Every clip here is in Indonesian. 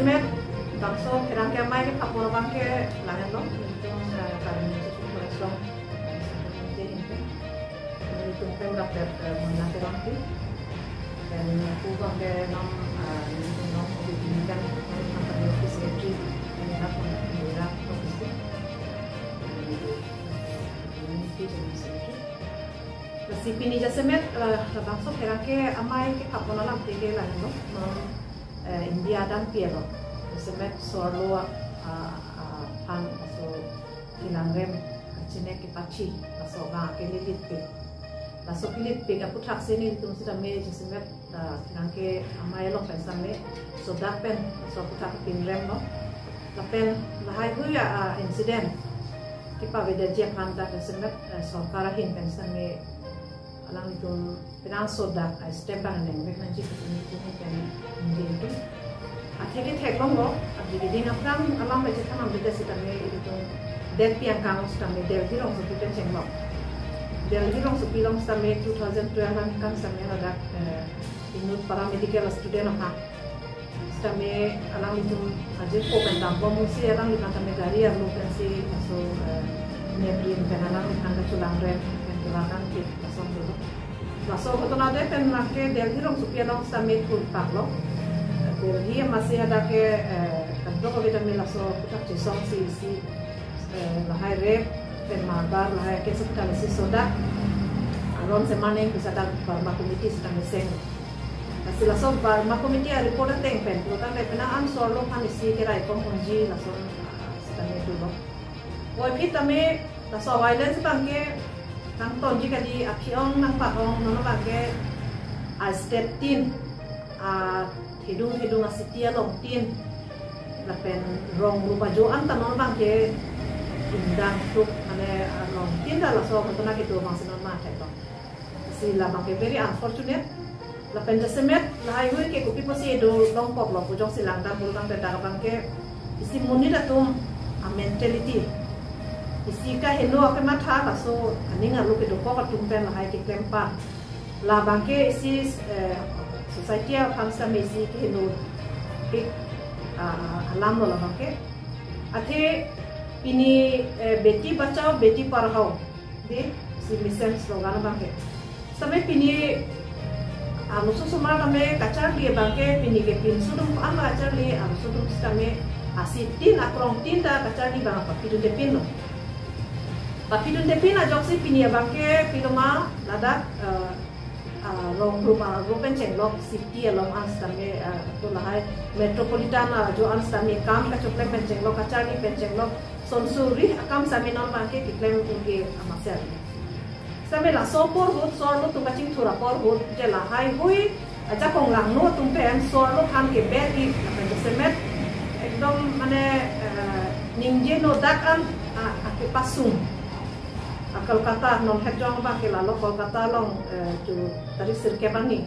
semet bangso kerangke mai ke kapur bangke lahan lo itu kami susu kurang jadi itu pemrak mana kerangke dan aku bangke nom dibimbingkan antara office secretary ini nak mengira office si pini jasemet bangso kerangke amai ke kapur lahan tiga lahan lo India dan Piero semet sorlo pan so kinangrem cine ke pachi so ga ke lilit pe so pilit pe ka puthak seni tum sita me semet kinangke amai lo pen samme so dapen so puthak pinrem no lapen lahai huya incident ki pa veda je khanta semet sorkara hin pen samme alang itu pinang soda step bang neng mek nanti itu pen itu akhirnya teklong lo abdi di ngapram alam baca tanam beda sitame itu del piang kang sitame del hirong supi penceng lo del hirong supi long sitame 2012 kan sitame ada inut paramedical student ha sitame alang itu aja ko pendam promosi alang di kantor negara ya lo pensi so nebrin penalang di kantor culang rem kan kit pasong dulu laso betul ada pen make del hirong supi long sitame pun pak lo dia masih ada ke kantor kita melaso kita cisong si lahai rep dan mabar lahai ke sekitar si soda aron semana yang bisa tak barma komiti sedang meseng masih laso barma komiti report teng pen bukan penaan soal kan isi kira ikon kunci laso sedang itu loh boy kita me laso violence bangke nang tonji kadi apiong nang pakong nono bangke step tin hidung asitia long tin lapen rong rupa joan tanon bang ke indang tuk ane long tin dah laso betona gitu masih normal itu si la bang ke very unfortunate lapen jasemet lahai hui ke kopi posi do long pop lo pujong silang dan bulang tentang bang ke isi muni datum mentality isi ka helo ke mata laso aninga lu ke do ko tumpen lahai ke klempa la bang ke isi society hamsa mesi ke helo ke alam lo bang ke ate ini beti bachao beti padhao de si mission slogan bang ke sampai pini alusu sumara kami kacar dia bang ke pini ke pin sudum ama kacar li alusu sudum kami asitin akrong tinta kacar di bang apa pidun depin lo papidun depin ajok si pini bang ke piloma ladak long rumah penceng long city long anstame to lahai metropolitan jo anstame kam ka choklek penceng long kacari penceng long sonsuri akam same non bangke diklaim unge amasya same la sopor hut sorlo tu kacing thura por hut je lahai hui aja kong lang no tum pen sorlo khan ke beti apen semet ekdom mane ningje no dakan ake pasung Kolkata non hejong ba ke lalo Kolkata long tu tadi sirke bangi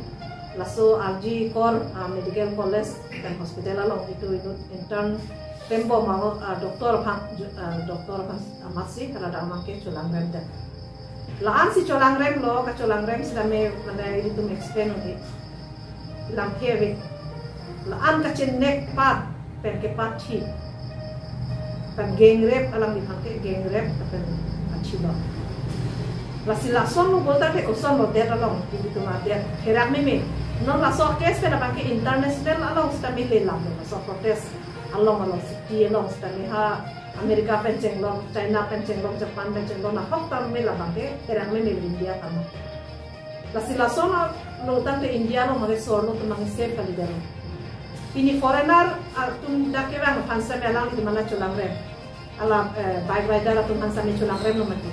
laso RG Core Medical College dan hospital long itu intern tempo mau doktor masih kada amake culang rem dan laan si culang rem lo ka culang rem sedame mana itu explain undi lam keve laan ka chenek pat pen ke pat thi pan geng rep alang di hake geng rep pen achiba lasi lason lo bolta ke oson lo der along itu ma der herak me non la so kes pe na banke international along sta mille lam lo so protest along city along sta me ha Amerika penceng lo China penceng lo Japan penceng lo na hok tam me la banke herak me India kama lasi lason lo tan te India lo mare so lo tumang se kali der ini foreigner tum dake bang fansa me alang di mana culang rem ala bike rider tum fansa me culang rem no mati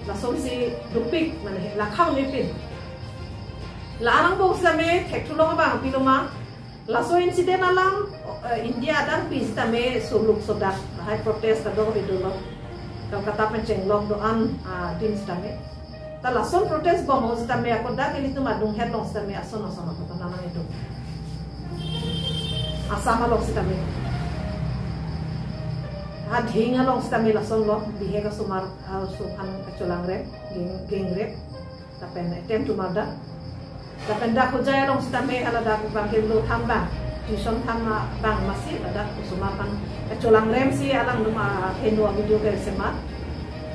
la somsi dupik mana la khang lepin la arang bo same thekthulong bang piloma la so incident alang India dan pista me suluk sodak high protest do vidolo Kolkata penceng lok do an tim stame ta la son protest bomb stame akoda ke itu madung head long stame asono ko nana itu asama lok stame adhinga long stame la son lo bihega sumar suhan kaculang rem geng rep tapen attempt to murder tapen da ko jaya long stame ala da bangke lo thamba tuition pan bang masih ada kusuma pan kecolang rem si alang numa henua video ke semat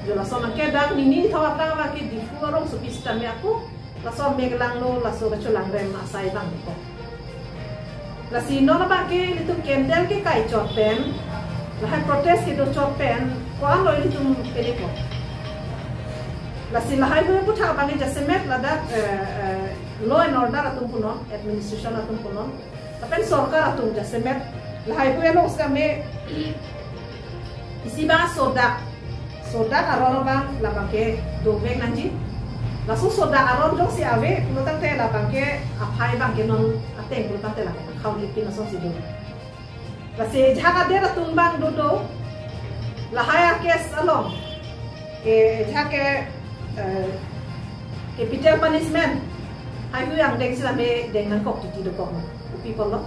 jo la son ke dak ni thawa tang ba ke di fuarong su pista me aku la son meglang no la so kecolang rem asai bang ko la si no ba ke itu kendel ke kai chot pen la hai protest ke do chot pen ko an lo itu pele ko la si la hai bu putha ba ke jasemet la dak law and order atum punon administration atum punon tapi sorkar atum jasemet lahai pu elo uska me isi ba sodak aron bang la bangke do vek nanji la so sodak aron jong si ave pulo tante la bangke aphai bangke non ateng pulo tante la khau lipi na so si do la se jhaga der atum bang do do lahai kes along ke jhake capital punishment hai hu yang deng sila me deng nan kok ti do kok people lo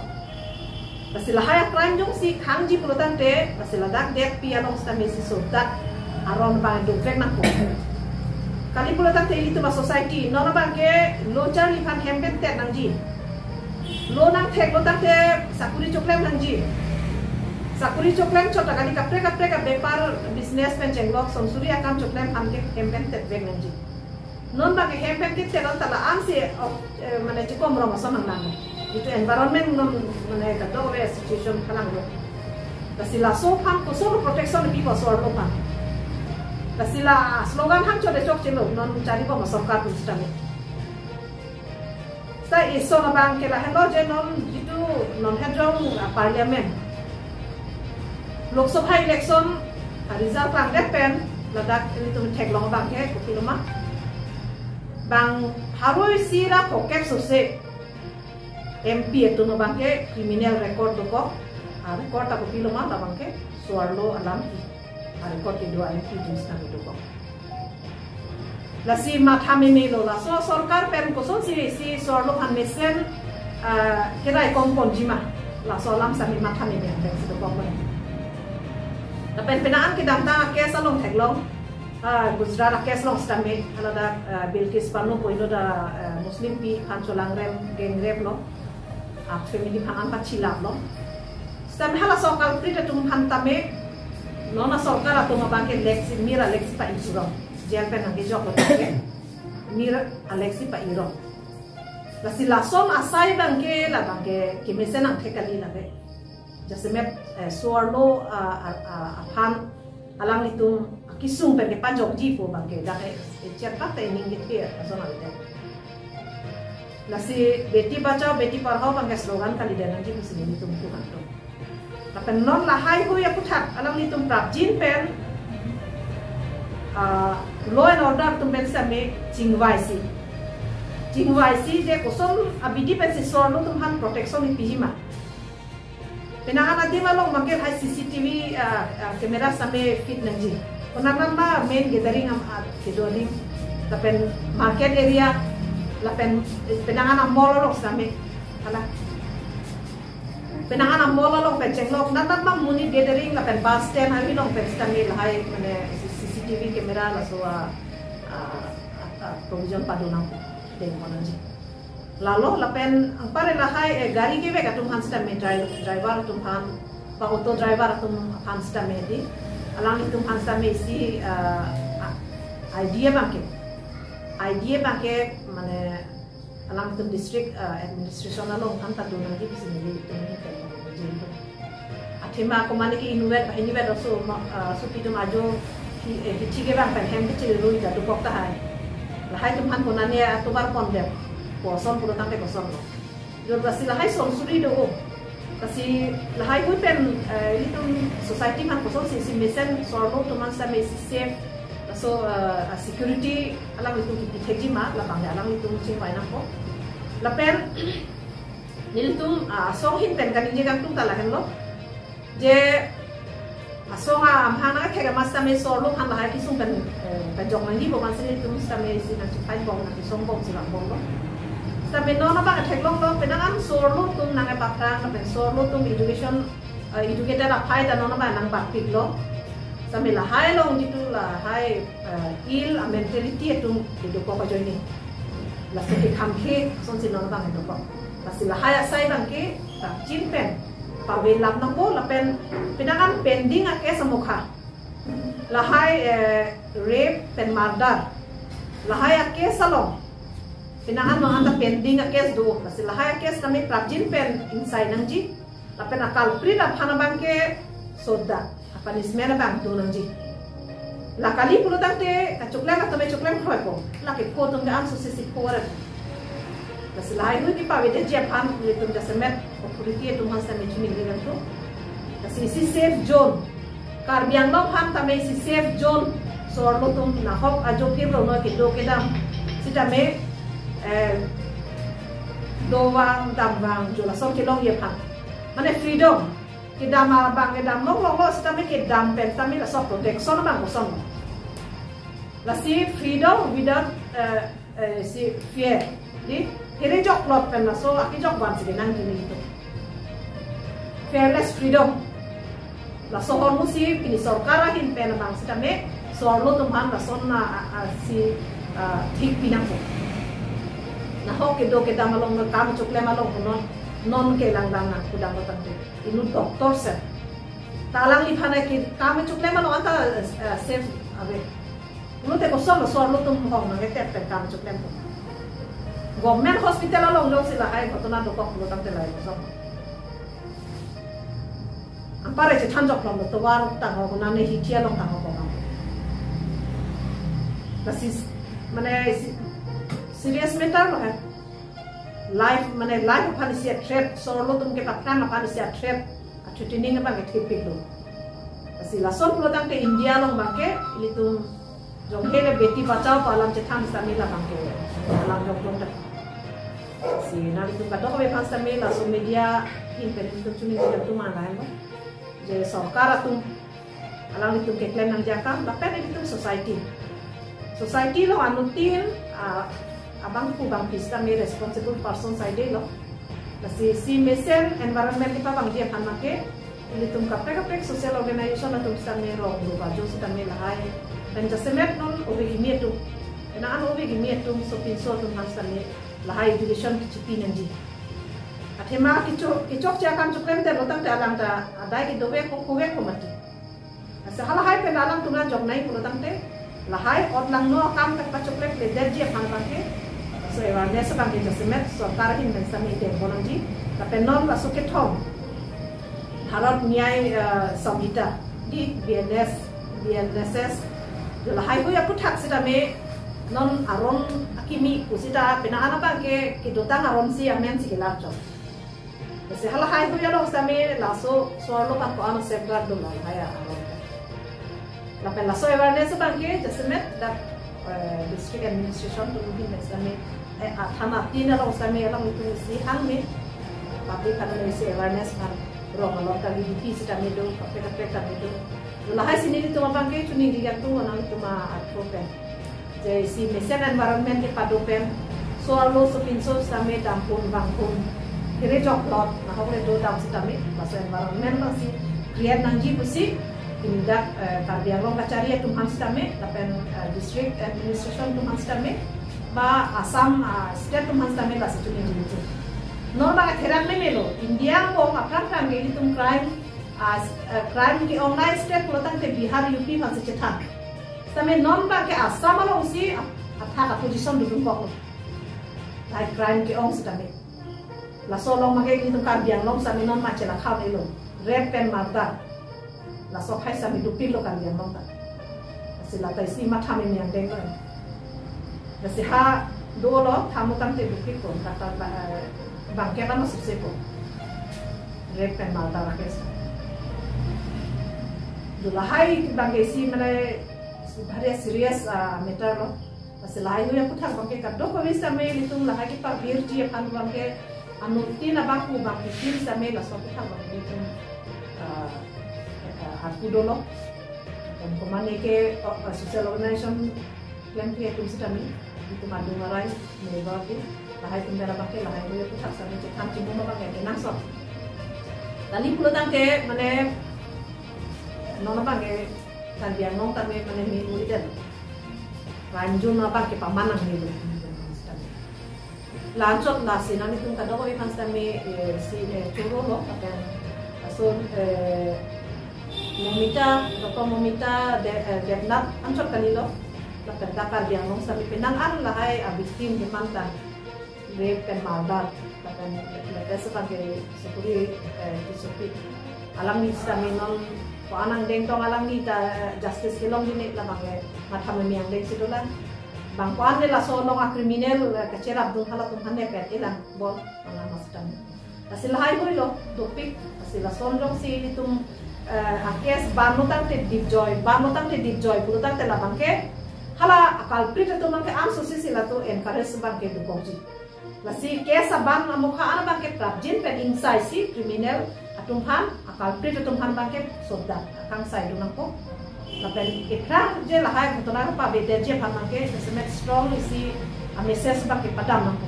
pasila haya crime jong si khang ji pulo tante pasila dak dek pi along sta me si sodak aron ba do vek na ko kali pulo tante itu ba society no na ba ke lo char li phan hemben tet nang ji lo nang thek lo tante sakuri choklem nang ji sakuri choklem chota kali kapre ka bepar business pen jenglok sonsuri akam choklem phan ke hemben tet vek nang ji non ba ke hemben tet telon tala anse mane chikom ro masam nang itu environment non mane ka do we situation kalang lo kasila so phan ko so protection people so ro phan kasila slogan ham chode chok chelo non chari ko masarkar system sta iso na bang ke la hello je non itu non hedrong parliament lok sabha election result klang depen ladak itu thek long bang ke ko kiloma bang haroi sira pokep sose MP itu no bangke criminal record doko record aku pilih mah bangke suarlo alam record kedua MP jenis kami doko la si mathame melo la so sarkar pen koson si suarlo han mesen kirai kompon jima la so lam sami mathame me pen si doko ban tapi penaan kita tang kes along theglong Gujarat kes long stame alada Bilkis panu poino da Muslim pi khancholang rem gengrep lo family phangan pa chilap lo stam hala sokal prita tum phantame nona sorkar atum bangke lexi mira lexi pa isuro jail pen ngi jok ke mira alexi pa iro la silasom asai bangke la bangke kimesen ang thekali la be jasemet suarlo aphan alang itum kisung pen ke panjok jipo bangke da chat pa te ningit ke asona ite Nasi beti bachao beti parhao bangke slogan kali dan nanti mesti ni tum tu kan tu. Tapi non lahai hu ya putat alam ni tum prap jin pen law and order tum pen same jingwaisi je kosong abidi pen si sorlo tum han protection ni pijima. Penangan adi malong bangke hai CCTV kamera same fit nanji. Konanan ma main gathering am kedoli tapi market area lapen penangan mall lo same ala penangan mall lo pen chenglok nanat ma muni gathering lapen bus stand hari long pen stand ni lahai mane CCTV kamera la so provision padunang den monanji lalo lapen pare lahai gari ke veka tum han stand me driver tum han pa auto driver tum han stand me di alang tum han stand me si idea bangke mane alam itu district administration along anta do nanti bisa ni itu ni jadi athema ko mane ki innovate also so pitu majo ki chige bang pen hem ki roi da do kokta hai la hai tum han konane atubar pondem poson puro tangke poson lo jor basi la hai som suri do kasi la hai hu pen itu society man poson si mesen sorlo tuman sa me safe so security alam itu kita terjemah lah bang alam itu mungkin banyak kok lapen niltum song hin pen kan injek tung talah kan lo je asong amhana kayak masa me solo kan lah kisung kan jong lagi bukan sini itu mesti me si nanti fight bom nanti song bom silang bom lo tapi nona bang cek long lo penangan solo tum nangai pakrang lapen solo tum educator apa dan nona bang nang pakpik lo sampai lah hai long gitu lah hai mentality itu hidup kau join ni lah seperti kamke son si non bang hidup kau Kasi lahaya say bangke jin pen pawe lam nangbo lapen pinangan pending ake sa mukha lahai rape pen murder lahai ake salong pinangan mga pending ake do kasi lahai ake kami jin pen inside nangji lapen akal prida phana bangke soda punishment bang do nangji lakali pulo tante kacuklem atome cuklem khoi ko laki ko tum ga ansu sisi kore kasi lahai hu di pawe de japan tum da semet authority tum han sa mechuni dengan tu kasi si safe zone karbiang lo han tame si safe zone sorlo tum na hok ajo kir lo no ki do ke dam sitame do wang dam wang jola so ki long ye phan mane freedom ki dam bang ke dam long lo sitame ki dam pen tame la so protection bang ko son la si freedom without si fear di kiri jok lot pen la so aki jok wan si nang gini itu fearless freedom la so hon musi pini sorkara hin pen bang sitame sorlo tumhan la son na si thik pinang ko na ho ke do ke dam long na kam chukle malong no non ke lang lang na kudang tante inu doktor se talang li phana ki kam chukle malong anta safe ave unu te ko son sorlo tum hong na ke pen kam chukle ko government hospital along lo sila hai kotona dokok lo tante lai so ampare che thanjok long to war tang ho na ne hi chia long tang ho ko basis mane serious matter lo hai life mane life upon sia threat sorlo tum ke patkan upon sia threat athining ba ke thipik lo basi lason lo tang ke india long ba ke litum jong hele beti bachao palam che tham samila bang ke alam jong jong si na itu kadok be pas tame la so media in pen itu cuni dia tu mana kan je sarkar atum alang itu ke klaim nang jaka lapen itu society lo anutin abang ku bang pista me responsible person side lo si mesen environment pa bang dia pan make ini tum kapek social organization atum stame ro ro ba jo stame la hai dan jasemet non obe imitu na an obe imitu so pinso tum stame lahai education ki chipi nanji athema kichok cha kan chukrem te lotang te alang ta adai ki dobe ko mati asa hala hai pe alang tuna jok nai ko lotang te lahai ot lang no kam tak pa chukrem le derji phan bangke so awareness bangke jasemet sarkar hin men sami te bonanji ta pe non la suke thom bharat nyay samhita di BNSS lahai ko ya puthak sita me non aron akimi kusita pinaan apa ke dotang aron si amen si kelarjo se hala hai hu yalo same laso swalo kan ko ano safeguard do lai haya aron la pen laso awareness banke jasmet that district administration to be same thana tina lo same lo itu si hang me public kan si awareness kan ro malo ka DP sita me do kapek kan do la hai sini to banke chuni diga tu ana tu ma atropen jadi si mesen environment di padopen soalo supinso same dampun bangpun kire joklot nah hore do dam sitame baso environment masih create nangji pusi indak karbiang long kacari tumhan sitame lapen district administration tumhan sitame ba asam state tumhan sitame la situni jitu normal theran me melo india ko apran kan ge tum crime ki online state lotang te bihar up masih cetan tame non ba ke asam lo usi atha ka position du ko like crime ke ong sitame la so long mage ni tum karbiang long sami non ma chela khaw ni lo rape pen murder la so khai sami du pil lo karbiang long ta sila tai si ma thame mi ang deng lo la si ha do lo thamu tam te du pil ko ta bang ke ba no se ko rape pen murder la kes du la hai bang ke si mane very serious matter lo masalah itu yang putar bangke kadok ko bisa me litung lah ki par bir ji pan bangke anuti na baku bangke kiri same la so putar bangke itu aku dolo dan komane ke social organization plan ke itu sitami itu madu marai me baku lah itu mera bangke lah itu putar same cetan cimu bangke nang so tali pulo tangke mane nona bangke kan dia nong tame mane mi uridan ranjun apa ke pamanang ni lanjut lah sih nanti tung kadang kau ikan kami si curu loh akan so momita devnat anjot kali loh lakan dakar dia nong sami penang an lah hai victim di mantan rape and murder lakan mereka sebagai sepuri disupi alam ni kami non ko anang deng tong alam ni justice kilong ini lah bang mata memiang deng situ lah bangkuan ni lah solong a kriminal kecerap dung halap dung hane pet ilang bol alam masdan asil hai koi lo topik asil solong si itum akes banutang te deep joy pulutang te labang ke hala akal prit tu man ke am sosi sila tu encourage bang ke dukongji lasi kes abang amukha ana bang ke trapjin pen inside si criminal atumhan akal prit atumhan bang ke sodda akang sai dunang ko lapen ikra je lahai khutona pa beder je phamang ke semet strong isi message bang ke padam nang ko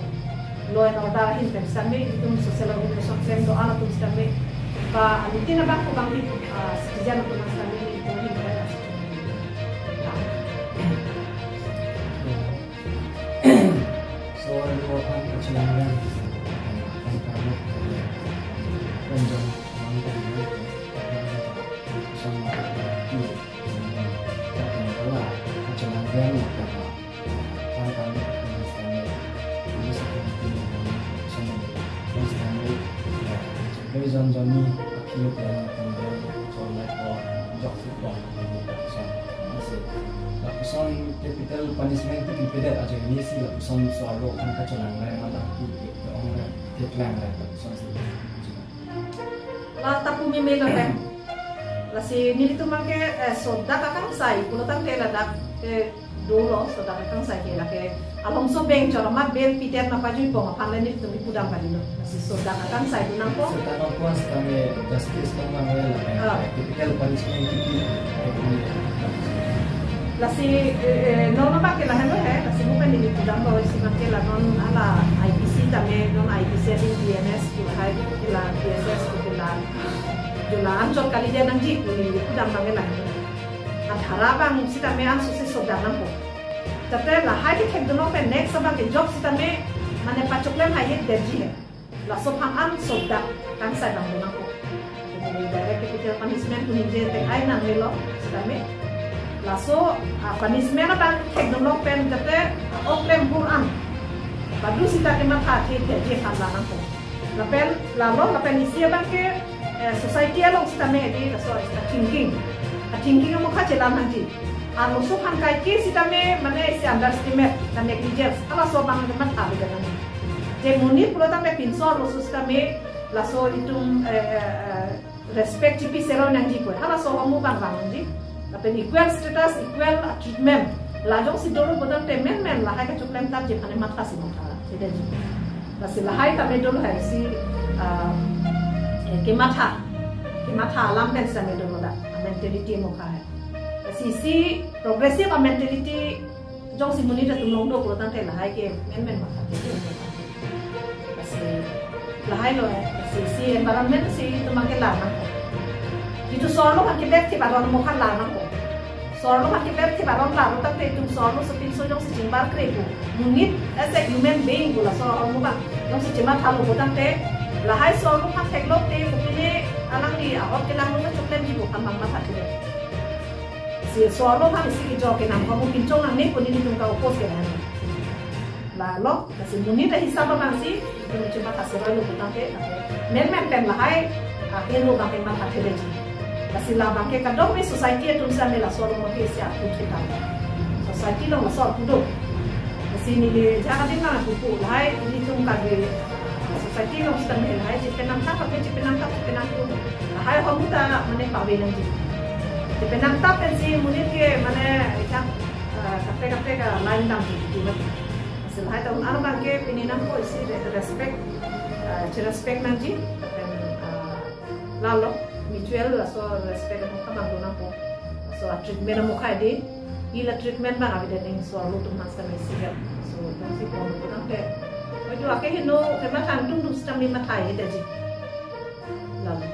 law and order hin pen sami itum social organization claim do ana tum sami ba amitina bang ko bang citizen ko mas sami ko hin so lo kan kecenangan kan kamu panjang mantan sama Reason Johnny appeal plan kemudian colek job football lapisan capital punishment itu dipedal aja ini sih lapisan soal kan kecuali ada orang deadline lapisan sih lah tapu mimelo kan lah si ni itu make soda kakang sai pulo tang tela dak dulu soda kakang sai ke lah ke along so beng coro mat bel piter na paju po mapan ni itu pudang padino si soda kakang sai dunang po soda no puas kami justice kami lah capital punishment itu lah si non ba ke lah hello lah si bukan ni pudang po si make lah non ala IPC tame non IPC di DNS ki hai ki la DSS ki la jula anjol kali dia nang ji ni pudang bang lah adhara bang si tame an so se soda nang po tapi lah hai ke tek dono pe next sabang ke job si tame mane pachoklem hai ye derji hai la so phang an soda kan sai bang dono ko jadi direct capital punishment tu ni je te ai nang melo si tame la so punishment bang tek dono pen tapi oklem buran padu si tame ma kha ke derji khan la nang ko la pen la lo la pen isi bang ke society along si tame di la so thinking mo kha chela nanti anu so kan kai ke sitame mane isi underestimate dan negligence ala so bang de mat abi dan je muni pulo ta me pinsor lo sustame la so itum respect tipi sero nanji ko ala so mu bang bang nanji tapi equal status equal treatment la jong si dolo bodan te men la ha ka chuklem tar je khane mat khasi mo khala sida ji basi la hai ta me dolo hai si ke matha lam ben sa me dolo da mentality mo kha hai sisi progressive mentality jong si muni da tumlong do ko tan te lahai ke men ma khate basi lahai lo sisi environment si tumake la na itu sorlo kan ke bet ti baron mo khan la na ko sorlo kan ke bet ti baron la ro tan te tum sorlo sepin so jong si jimbar kre ko munit as a human being ko la sorlo mo ba jong si jimbar thalo ko tan te lahai sorlo kan tek lo te ko pine alang di awak ke lang lo choklen ji ko kan mang ma khate si soalo kan si jo ke nam ko mungkin chong nang ne ko ni tum ka opos ke nan la lo kasi muni da hisab bang si tum cuma kasih lo ko ke men pen la hai ke lo bang ke ma kha thele ji kasi la bang ke ka do me society tum sa me la soalo mo ke si a tu ke ta society lo so tu do kasi ni jangan din na ku la hai ni tum ka ge society lo sta me la hai ji penam ta ka ji penam tu la hai ho mu ta mane pa be nang ji Penang tap si munit ke mana ikan kape ka lain dam di mana. Hasil hai tahun anu bang ke pininam ko isi respect nanti dan lalu mutual so respect muka bang dona ko so treatment muka di ila treatment bang abi dan so lu tu mas kami siap so dan si ko ko nanti. Ojo ake hino kemana kan tung sistem lima thai jadi lalu